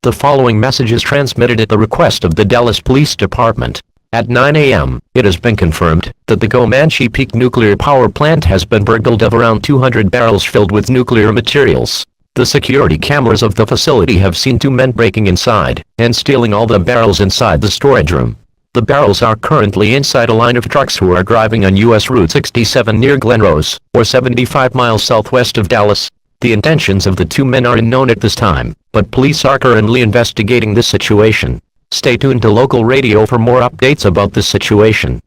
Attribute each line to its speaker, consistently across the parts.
Speaker 1: The following message is transmitted at the request of the Dallas Police Department. At 9 a.m., it has been confirmed that the Comanche Peak nuclear power plant has been burgled of around 200 barrels filled with nuclear materials. The security cameras of the facility have seen two men breaking inside and stealing all the barrels inside the storage room. The barrels are currently inside a line of trucks who are driving on U.S. Route 67 near Glen Rose, or 75 miles southwest of Dallas. The intentions of the two men are unknown at this time, but police are currently investigating this situation. Stay tuned to local radio for more updates about this situation.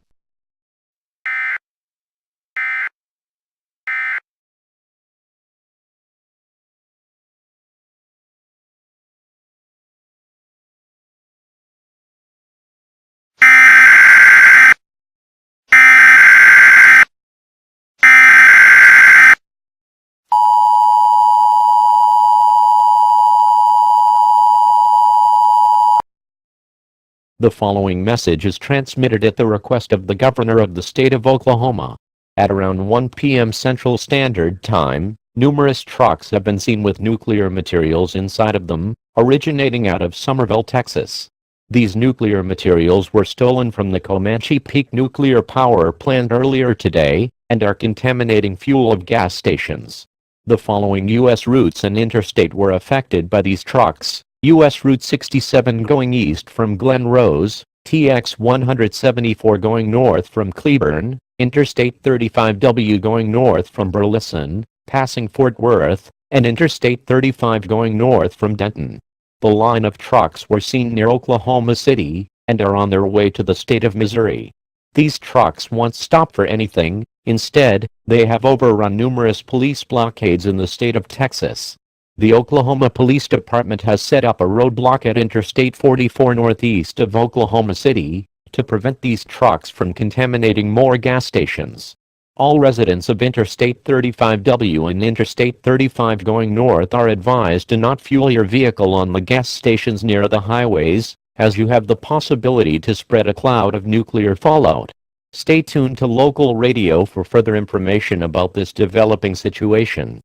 Speaker 1: The following message is transmitted at the request of the Governor of the State of Oklahoma. At around 1 p.m. Central Standard Time, numerous trucks have been seen with nuclear materials inside of them, originating out of Somerville, Texas. These nuclear materials were stolen from the Comanche Peak nuclear power plant earlier today, and are contaminating fuel of gas stations. The following U.S. routes and interstate were affected by these trucks. U.S. Route 67 going east from Glen Rose, TX 174 going north from Cleburne, Interstate 35W going north from Burleson, passing Fort Worth, and Interstate 35 going north from Denton. The line of trucks were seen near Oklahoma City, and are on their way to the state of Missouri. These trucks won't stop for anything. Instead, they have overrun numerous police blockades in the state of Texas. The Oklahoma Police Department has set up a roadblock at Interstate 44 northeast of Oklahoma City to prevent these trucks from contaminating more gas stations. All residents of Interstate 35W and Interstate 35 going north are advised to not fuel your vehicle on the gas stations near the highways, as you have the possibility to spread a cloud of nuclear fallout. Stay tuned to local radio for further information about this developing situation.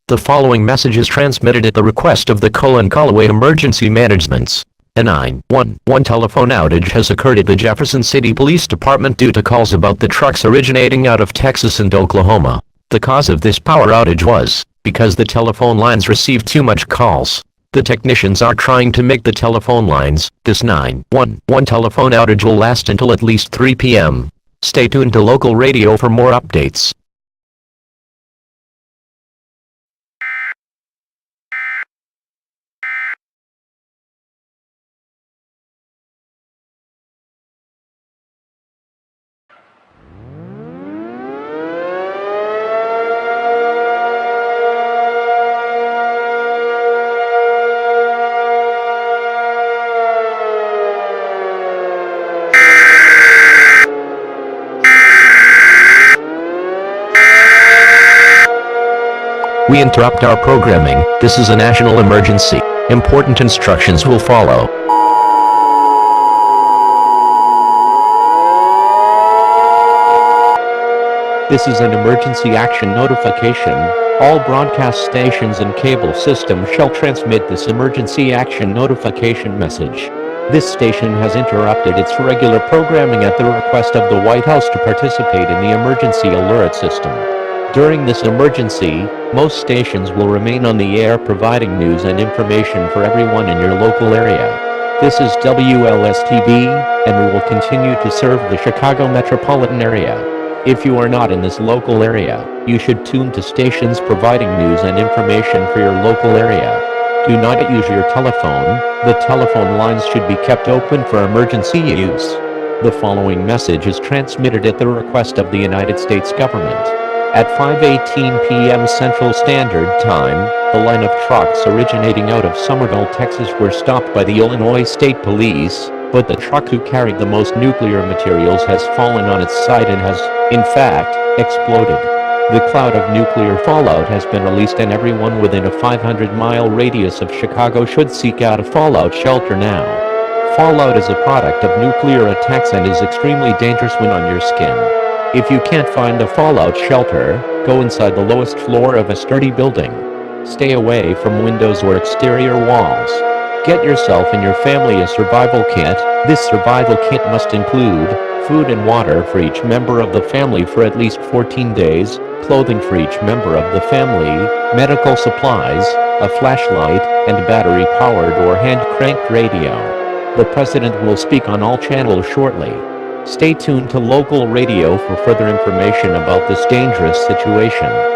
Speaker 1: The following message is transmitted at the request of the Cullen-Callaway Emergency Managements. A 911 telephone outage has occurred at the Jefferson City Police Department due to calls about the trucks originating out of Texas and Oklahoma. The cause of this power outage was because the telephone lines received too much calls. The technicians are trying to make the telephone lines. This 911 telephone outage will last until at least 3 p.m. Stay tuned to local radio for more updates. We interrupt our programming. This is a national emergency. Important instructions will follow. This is an emergency action notification. All broadcast stations and cable systems shall transmit this emergency action notification message. This station has interrupted its regular programming at the request of the White House to participate in the emergency alert system. During this emergency, most stations will remain on the air providing news and information for everyone in your local area. This is WLS-TV, and we will continue to serve the Chicago metropolitan area. If you are not in this local area, you should tune to stations providing news and information for your local area. Do not use your telephone. The telephone lines should be kept open for emergency use. The following message is transmitted at the request of the United States government. At 5:18 p.m. Central Standard Time, the line of trucks originating out of Somerville, Texas were stopped by the Illinois State Police. but the truck who carried the most nuclear materials has fallen on its side and has, in fact, exploded. The cloud of nuclear fallout has been released and everyone within a 500-mile radius of Chicago should seek out a fallout shelter now. Fallout is a product of nuclear attacks and is extremely dangerous when on your skin. If you can't find a fallout shelter, go inside the lowest floor of a sturdy building. Stay away from windows or exterior walls. Get yourself and your family a survival kit. This survival kit must include food and water for each member of the family for at least 14 days, clothing for each member of the family, medical supplies, a flashlight, and battery-powered or hand-cranked radio. The President will speak on all channels shortly. Stay tuned to local radio for further information about this dangerous situation.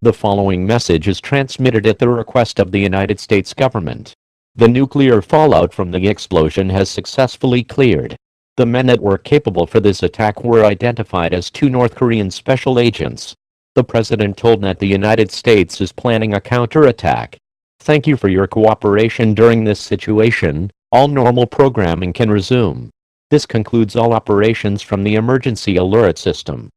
Speaker 1: The following message is transmitted at the request of the United States government. The nuclear fallout from the explosion has successfully cleared. The men that were capable for this attack were identified as 2 North Korean special agents. The President told that the United States is planning a counterattack. Thank you for your cooperation during this situation. All normal programming can resume. This concludes all operations from the emergency alert system.